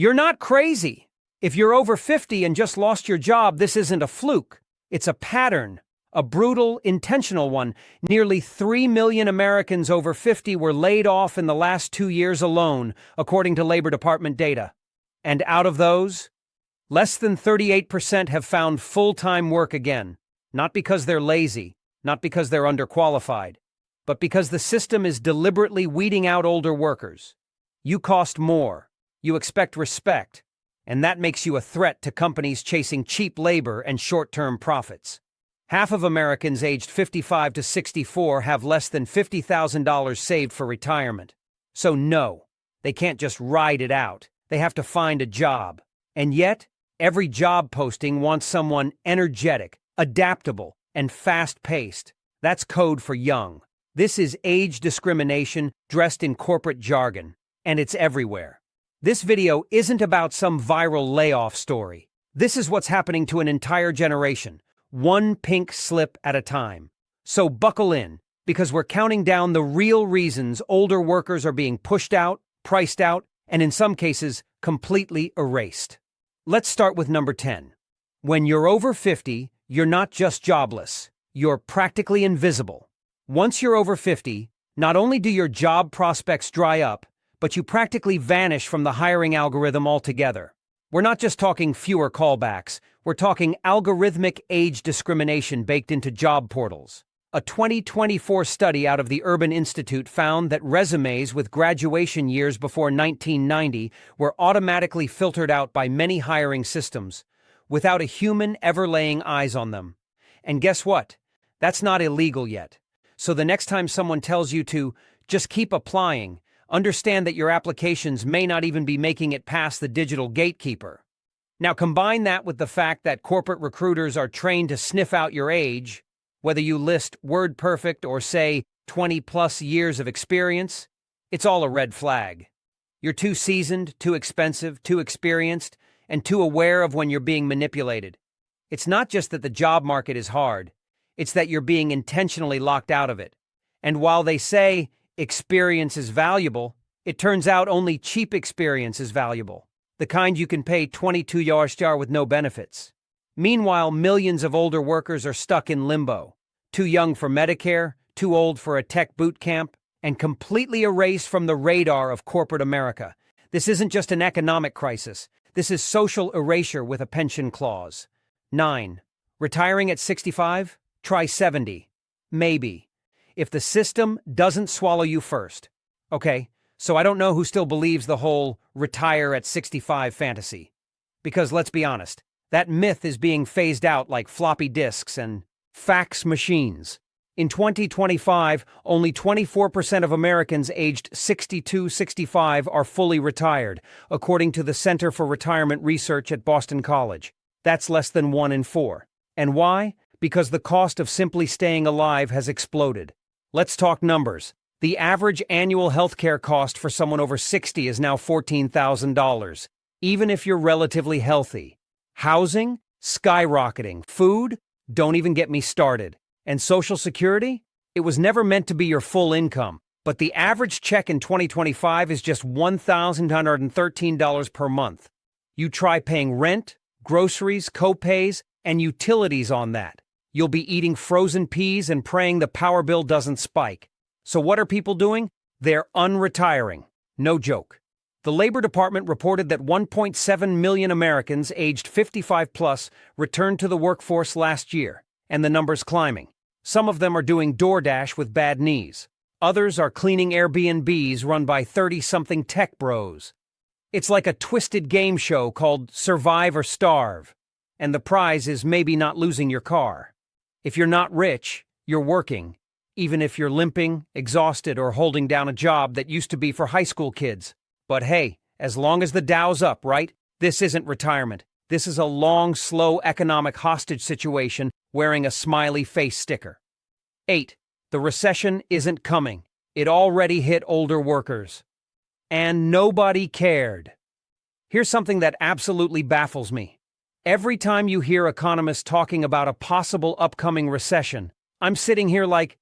You're not crazy. If you're over 50 and just lost your job, this isn't a fluke. It's a pattern, a brutal, intentional one. Nearly 3 million Americans over 50 were laid off in the last 2 years alone, according to Labor Department data. And out of those, less than 38% have found full-time work again, not because they're lazy, not because they're underqualified, but because the system is deliberately weeding out older workers. You cost more, you expect respect, and that makes you a threat to companies chasing cheap labor and short-term profits. Half of Americans aged 55 to 64 have less than $50,000 saved for retirement. So no, they can't just ride it out. They have to find a job. And yet, every job posting wants someone energetic, adaptable, and fast-paced. That's code for young. This is age discrimination dressed in corporate jargon, and it's everywhere. This video isn't about some viral layoff story. This is what's happening to an entire generation, one pink slip at a time. So buckle in, because we're counting down the real reasons older workers are being pushed out, priced out, and in some cases, completely erased. Let's start with number 10. When you're over 50, you're not just jobless, you're practically invisible. Once you're over 50, not only do your job prospects dry up, but you practically vanish from the hiring algorithm altogether. We're not just talking fewer callbacks, we're talking algorithmic age discrimination baked into job portals. A 2024 study out of the Urban Institute found that resumes with graduation years before 1990 were automatically filtered out by many hiring systems, without a human ever laying eyes on them. And guess what? That's not illegal yet. So the next time someone tells you to just keep applying, understand that your applications may not even be making it past the digital gatekeeper. Now combine that with the fact that corporate recruiters are trained to sniff out your age, whether you list WordPerfect or say 20-plus years of experience, it's all a red flag. You're too seasoned, too expensive, too experienced, and too aware of when you're being manipulated. It's not just that the job market is hard, it's that you're being intentionally locked out of it. And while they say experience is valuable, it turns out only cheap experience is valuable, the kind you can pay $22 with no benefits. Meanwhile, millions of older workers are stuck in limbo, too young for Medicare, too old for a tech boot camp, and completely erased from the radar of corporate America. This isn't just an economic crisis. This is social erasure with a pension clause. 9. Retiring at 65? Try 70. Maybe. If the system doesn't swallow you first. Okay, so I don't know who still believes the whole retire at 65 fantasy. Because let's be honest, that myth is being phased out like floppy disks and fax machines. In 2025, only 24% of Americans aged 62-65 are fully retired, according to the Center for Retirement Research at Boston College. That's less than 1 in 4. And why? Because the cost of simply staying alive has exploded. Let's talk numbers. The average annual healthcare cost for someone over 60 is now $14,000, even if you're relatively healthy. Housing? Skyrocketing. Food? Don't even get me started. And Social Security? It was never meant to be your full income, but the average check in 2025 is just $1,113 per month. You try paying rent, groceries, co-pays, and utilities on that. You'll be eating frozen peas and praying the power bill doesn't spike. So what are people doing? They're unretiring. No joke. The Labor Department reported that 1.7 million Americans aged 55-plus returned to the workforce last year, and the number's climbing. Some of them are doing DoorDash with bad knees. Others are cleaning Airbnbs run by 30-something tech bros. It's like a twisted game show called Survive or Starve, and the prize is maybe not losing your car. If you're not rich, you're working, even if you're limping, exhausted, or holding down a job that used to be for high school kids. But hey, as long as the Dow's up, right? This isn't retirement. This is a long, slow economic hostage situation wearing a smiley face sticker. 8. The recession isn't coming. It already hit older workers. And nobody cared. Here's something that absolutely baffles me. Every time you hear economists talking about a possible upcoming recession, I'm sitting here like,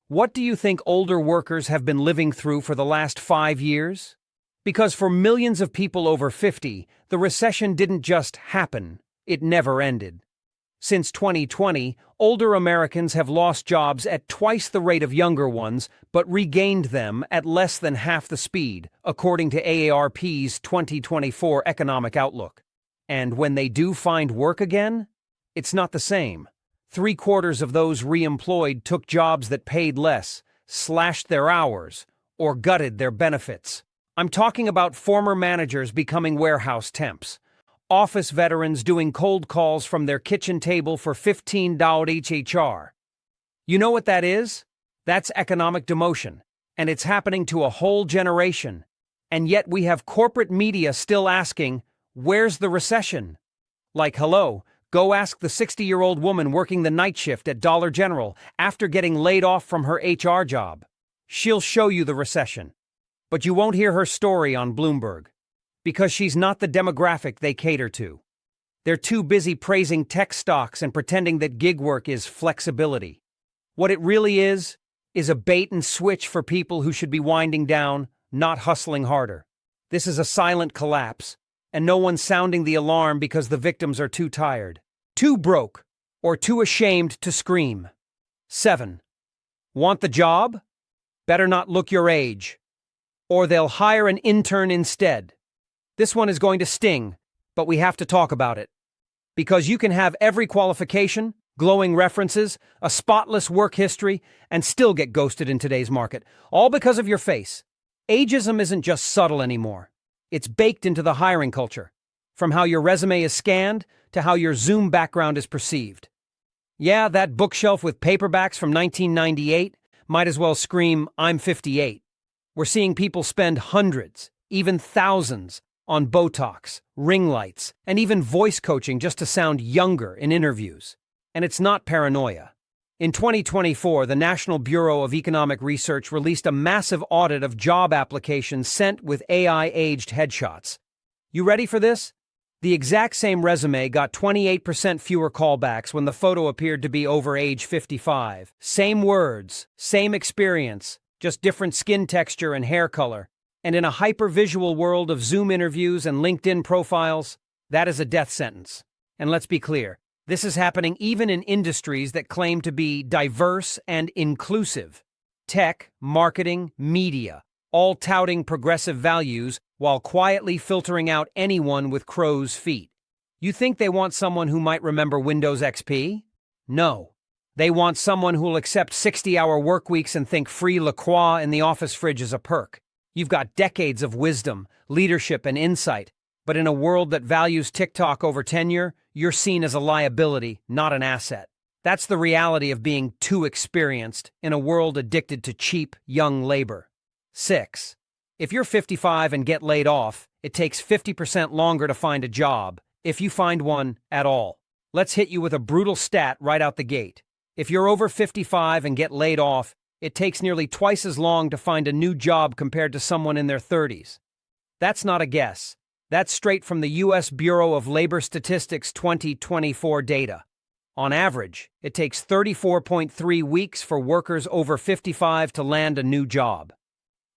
what do you think older workers have been living through for the last 5 years? Because for millions of people over 50, the recession didn't just happen, it never ended. Since 2020, older Americans have lost jobs at twice the rate of younger ones, but regained them at less than half the speed, according to AARP's 2024 economic outlook. And when they do find work again, it's not the same. 3/4 of those reemployed took jobs that paid less, slashed their hours, or gutted their benefits. I'm talking about former managers becoming warehouse temps, office veterans doing cold calls from their kitchen table for $15 each HR. You know what that is? That's economic demotion, and it's happening to a whole generation. And yet we have corporate media still asking, where's the recession? Like, hello, go ask the 60-year-old woman working the night shift at Dollar General after getting laid off from her HR job. She'll show you the recession. But you won't hear her story on Bloomberg, because she's not the demographic they cater to. They're too busy praising tech stocks and pretending that gig work is flexibility. What it really is a bait and switch for people who should be winding down, not hustling harder. This is a silent collapse, and no one's sounding the alarm because the victims are too tired, too broke, or too ashamed to scream. 7. Want the job? Better not look your age, or they'll hire an intern instead. This one is going to sting, but we have to talk about it. Because you can have every qualification, glowing references, a spotless work history, and still get ghosted in today's market, all because of your face. Ageism isn't just subtle anymore. It's baked into the hiring culture, from how your resume is scanned to how your Zoom background is perceived. Yeah, that bookshelf with paperbacks from 1998 might as well scream, I'm 58. We're seeing people spend hundreds, even thousands, on Botox, ring lights, and even voice coaching just to sound younger in interviews. And it's not paranoia. In 2024, the National Bureau of Economic Research released a massive audit of job applications sent with AI-aged headshots. You ready for this? The exact same resume got 28% fewer callbacks when the photo appeared to be over age 55. Same words, same experience, just different skin texture and hair color. And in a hyper-visual world of Zoom interviews and LinkedIn profiles, that is a death sentence. And let's be clear, this is happening even in industries that claim to be diverse and inclusive. Tech, marketing, media, all touting progressive values while quietly filtering out anyone with crow's feet. You think they want someone who might remember Windows XP? No. They want someone who'll accept 60-hour work weeks and think free La Croix in the office fridge is a perk. You've got decades of wisdom, leadership, and insight, but in a world that values TikTok over tenure, you're seen as a liability, not an asset. That's the reality of being too experienced in a world addicted to cheap, young labor. 6. If you're 55 and get laid off, it takes 50% longer to find a job, if you find one at all. Let's hit you with a brutal stat right out the gate. If you're over 55 and get laid off, it takes nearly twice as long to find a new job compared to someone in their 30s. That's not a guess. That's straight from the U.S. Bureau of Labor Statistics 2024 data. On average, it takes 34.3 weeks for workers over 55 to land a new job.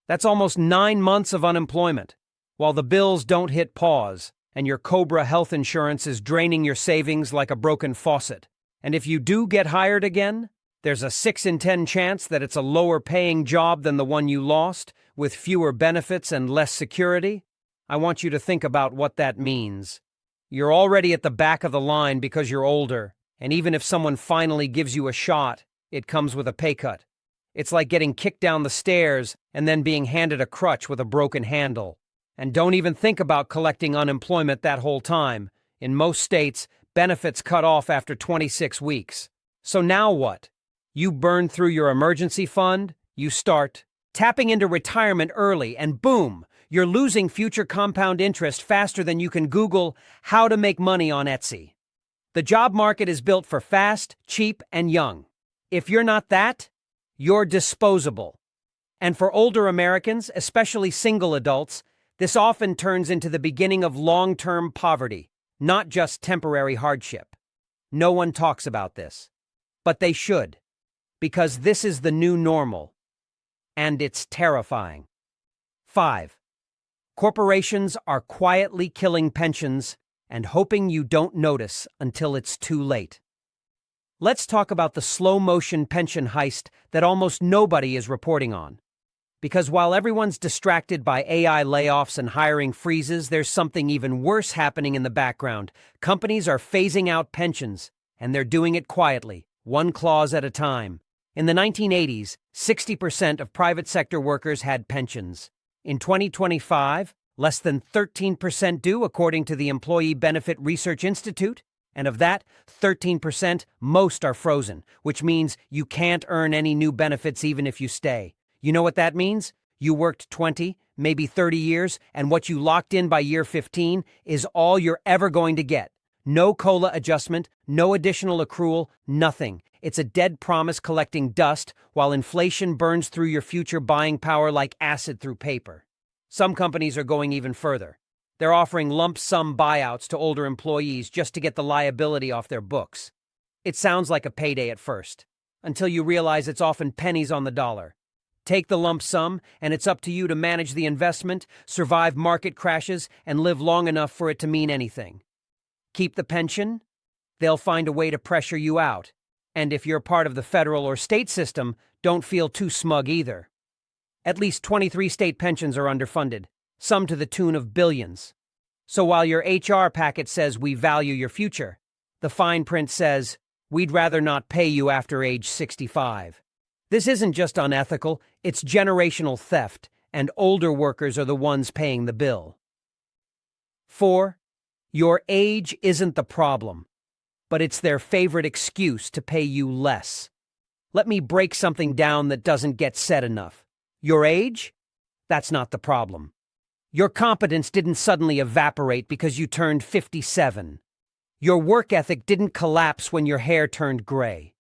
That's almost 9 months of unemployment, while the bills don't hit pause, and your Cobra health insurance is draining your savings like a broken faucet. And if you do get hired again, there's a 6 in 10 chance that it's a lower-paying job than the one you lost, with fewer benefits and less security. I want you to think about what that means. You're already at the back of the line because you're older, and even if someone finally gives you a shot, it comes with a pay cut. It's like getting kicked down the stairs and then being handed a crutch with a broken handle. And don't even think about collecting unemployment that whole time. In most states, benefits cut off after 26 weeks. So now what? You burn through your emergency fund, you start tapping into retirement early, and boom, you're losing future compound interest faster than you can Google how to make money on Etsy. The job market is built for fast, cheap, and young. If you're not that, you're disposable. And for older Americans, especially single adults, this often turns into the beginning of long-term poverty, not just temporary hardship. No one talks about this, but they should, because this is the new normal, and it's terrifying. 5. Corporations are quietly killing pensions and hoping you don't notice until it's too late. Let's talk about the slow-motion pension heist that almost nobody is reporting on. Because while everyone's distracted by AI layoffs and hiring freezes, there's something even worse happening in the background. Companies are phasing out pensions, and they're doing it quietly, one clause at a time. In the 1980s, 60% of private sector workers had pensions. In 2025, less than 13% do, according to the Employee Benefit Research Institute. And of that 13%, most are frozen, which means you can't earn any new benefits even if you stay. You know what that means? You worked 20, maybe 30 years, and what you locked in by year 15 is all you're ever going to get. No COLA adjustment, no additional accrual, nothing. It's a dead promise collecting dust while inflation burns through your future buying power like acid through paper. Some companies are going even further. They're offering lump sum buyouts to older employees just to get the liability off their books. It sounds like a payday at first, until you realize it's often pennies on the dollar. Take the lump sum, and it's up to you to manage the investment, survive market crashes, and live long enough for it to mean anything. Keep the pension? They'll find a way to pressure you out. And if you're part of the federal or state system, don't feel too smug either. At least 23 state pensions are underfunded, some to the tune of billions. So while your HR packet says we value your future, the fine print says we'd rather not pay you after age 65. This isn't just unethical, it's generational theft, and older workers are the ones paying the bill. 4. Your age isn't the problem, but it's their favorite excuse to pay you less. Let me break something down that doesn't get said enough. Your age? That's not the problem. Your competence didn't suddenly evaporate because you turned 57. Your work ethic didn't collapse when your hair turned gray.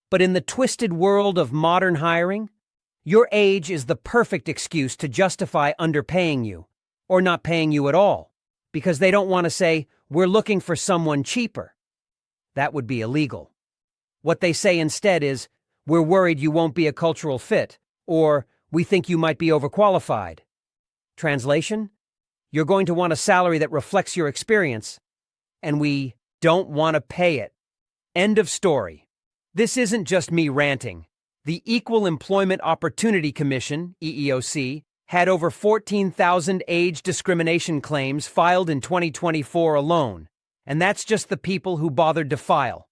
But in the twisted world of modern hiring, your age is the perfect excuse to justify underpaying you, or not paying you at all, because they don't want to say, we're looking for someone cheaper. That would be illegal. What they say instead is, we're worried you won't be a cultural fit, or we think you might be overqualified. Translation? You're going to want a salary that reflects your experience, and we don't want to pay it. End of story. This isn't just me ranting. The Equal Employment Opportunity Commission, EEOC, had over 14,000 age discrimination claims filed in 2024 alone, and that's just the people who bothered to file.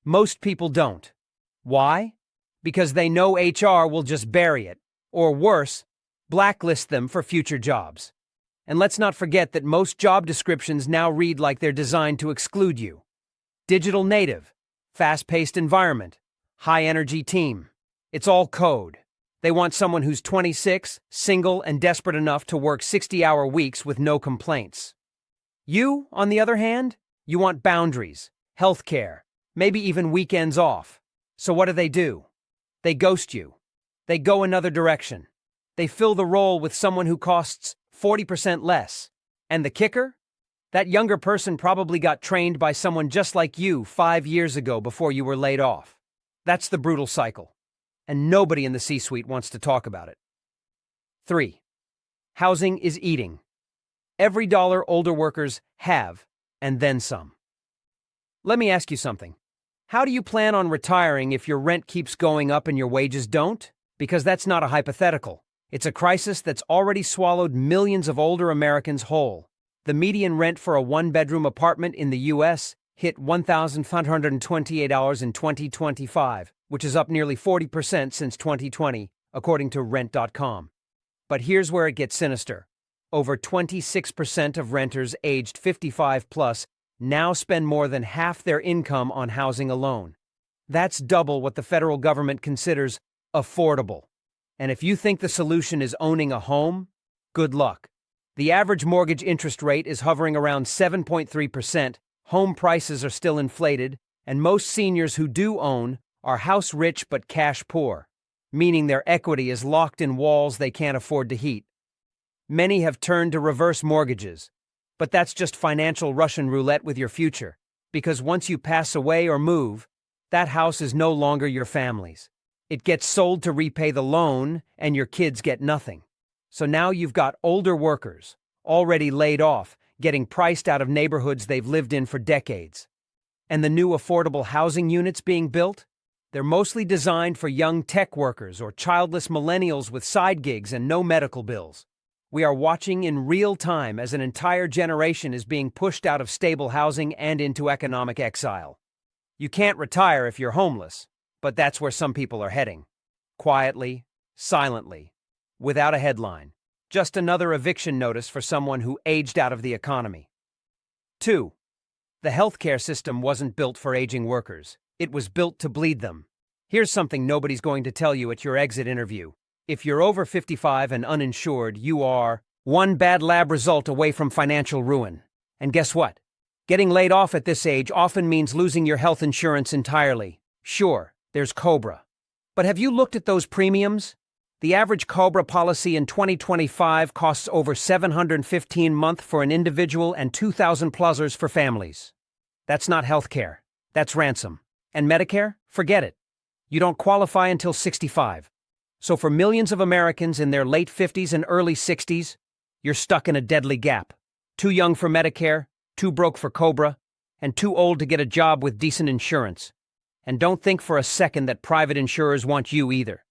Most people don't. Why? Because they know HR will just bury it, or worse, blacklist them for future jobs. And let's not forget that most job descriptions now read like they're designed to exclude you. Digital native, fast-paced environment, high-energy team. It's all code. They want someone who's 26, single, and desperate enough to work 60-hour weeks with no complaints. You, on the other hand, you want boundaries, healthcare, maybe even weekends off. So what do? They ghost you. They go another direction. They fill the role with someone who costs 40% less. And the kicker? That younger person probably got trained by someone just like you 5 years ago before you were laid off. That's the brutal cycle. And nobody in the C-suite wants to talk about it. 3. Housing is eating. Every dollar older workers have, and then some. Let me ask you something. How do you plan on retiring if your rent keeps going up and your wages don't? Because that's not a hypothetical. It's a crisis that's already swallowed millions of older Americans whole. The median rent for a one-bedroom apartment in the U.S. hit $1,528 in 2025, which is up nearly 40% since 2020, according to Rent.com. But here's where it gets sinister. Over 26% of renters aged 55 plus now spend more than half their income on housing alone. That's double what the federal government considers affordable. And if you think the solution is owning a home, good luck. The average mortgage interest rate is hovering around 7.3%, home prices are still inflated, and most seniors who do own are house rich but cash poor, meaning their equity is locked in walls they can't afford to heat. Many have turned to reverse mortgages, but that's just financial Russian roulette with your future, because once you pass away or move, that house is no longer your family's. It gets sold to repay the loan, and your kids get nothing. So now you've got older workers, already laid off, getting priced out of neighborhoods they've lived in for decades. And the new affordable housing units being built? They're mostly designed for young tech workers or childless millennials with side gigs and no medical bills. We are watching in real time as an entire generation is being pushed out of stable housing and into economic exile. You can't retire if you're homeless, but that's where some people are heading. Quietly, silently, without a headline. Just another eviction notice for someone who aged out of the economy. 2. The healthcare system wasn't built for aging workers. It was built to bleed them. Here's something nobody's going to tell you at your exit interview. If you're over 55 and uninsured, you are one bad lab result away from financial ruin. And guess what? Getting laid off at this age often means losing your health insurance entirely. Sure, there's COBRA. But have you looked at those premiums? The average COBRA policy in 2025 costs over $715 a month for an individual and $2,000+ for families. That's not healthcare. That's ransom. And Medicare? Forget it. You don't qualify until 65. So for millions of Americans in their late 50s and early 60s, you're stuck in a deadly gap. Too young for Medicare, too broke for COBRA, and too old to get a job with decent insurance. And don't think for a second that private insurers want you either.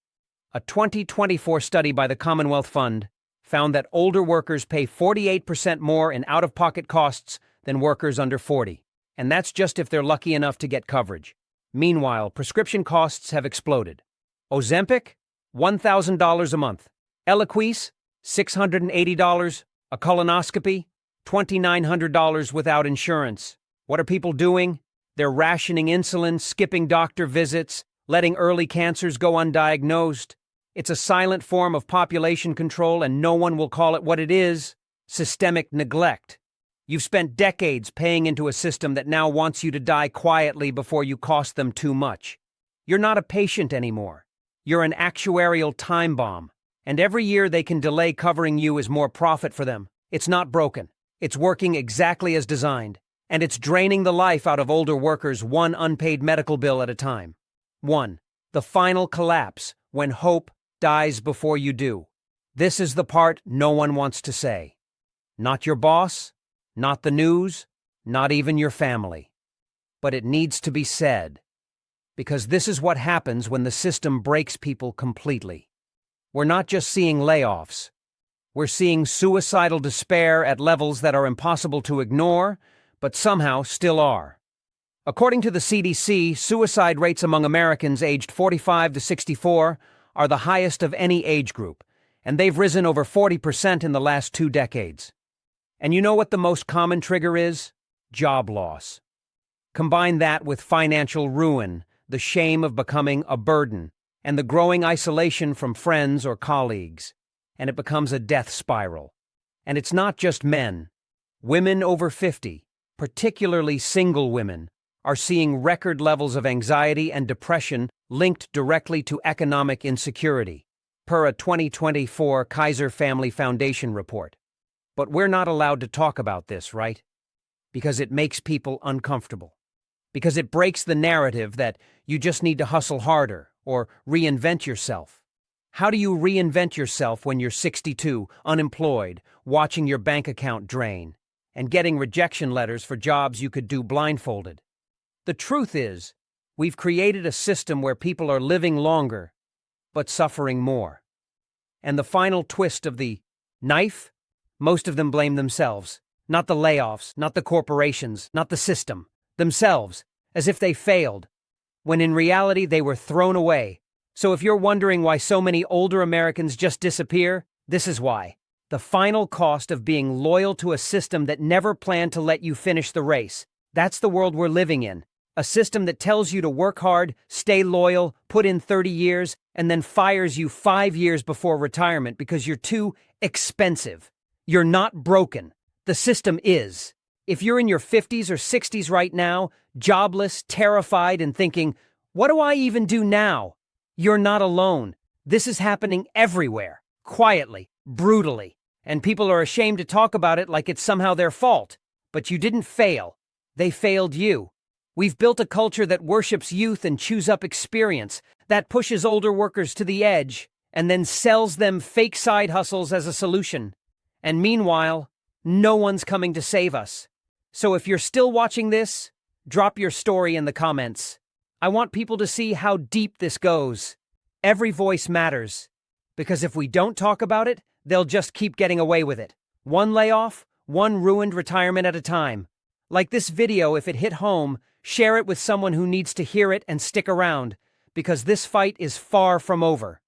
A 2024 study by the Commonwealth Fund found that older workers pay 48% more in out-of-pocket costs than workers under 40. And that's just if they're lucky enough to get coverage. Meanwhile, prescription costs have exploded. Ozempic? $1,000 a month. Eliquis? $680. A colonoscopy? $2,900 without insurance. What are people doing? They're rationing insulin, skipping doctor visits, letting early cancers go undiagnosed. It's a silent form of population control, and no one will call it what it is: systemic neglect. You've spent decades paying into a system that now wants you to die quietly before you cost them too much. You're not a patient anymore. You're an actuarial time bomb. And every year they can delay covering you is more profit for them. It's not broken. It's working exactly as designed. And it's draining the life out of older workers one unpaid medical bill at a time. 1. The final collapse, when hope dies before you do. This is the part no one wants to say. Not your boss, not the news, not even your family. But it needs to be said. Because this is what happens when the system breaks people completely. We're not just seeing layoffs. We're seeing suicidal despair at levels that are impossible to ignore, but somehow still are. According to the CDC, suicide rates among Americans aged 45 to 64 are the highest of any age group, and they've risen over 40% in the last 2 decades. And you know what the most common trigger is? Job loss. Combine that with financial ruin, the shame of becoming a burden, and the growing isolation from friends or colleagues, and it becomes a death spiral. And it's not just men. Women over 50, particularly single women, are seeing record levels of anxiety and depression linked directly to economic insecurity, per a 2024 Kaiser Family Foundation report. But we're not allowed to talk about this, right? Because it makes people uncomfortable. Because it breaks the narrative that you just need to hustle harder or reinvent yourself. How do you reinvent yourself when you're 62, unemployed, watching your bank account drain, and getting rejection letters for jobs you could do blindfolded? The truth is, we've created a system where people are living longer, but suffering more. And the final twist of the knife? Most of them blame themselves. Not the layoffs, not the corporations, not the system. Themselves, as if they failed, when in reality they were thrown away. So if you're wondering why so many older Americans just disappear, this is why. The final cost of being loyal to a system that never planned to let you finish the race. That's the world we're living in. A system that tells you to work hard, stay loyal, put in 30 years, and then fires you 5 years before retirement because you're too expensive. You're not broken. The system is. If you're in your 50s or 60s right now, jobless, terrified, and thinking, what do I even do now? You're not alone. This is happening everywhere, quietly, brutally, and people are ashamed to talk about it like it's somehow their fault. But you didn't fail. They failed you. We've built a culture that worships youth and chews up experience, that pushes older workers to the edge, and then sells them fake side hustles as a solution. And meanwhile, no one's coming to save us. So if you're still watching this, drop your story in the comments. I want people to see how deep this goes. Every voice matters, because if we don't talk about it, they'll just keep getting away with it. One layoff, one ruined retirement at a time. Like this video, if it hit home, share it with someone who needs to hear it and stick around, because this fight is far from over.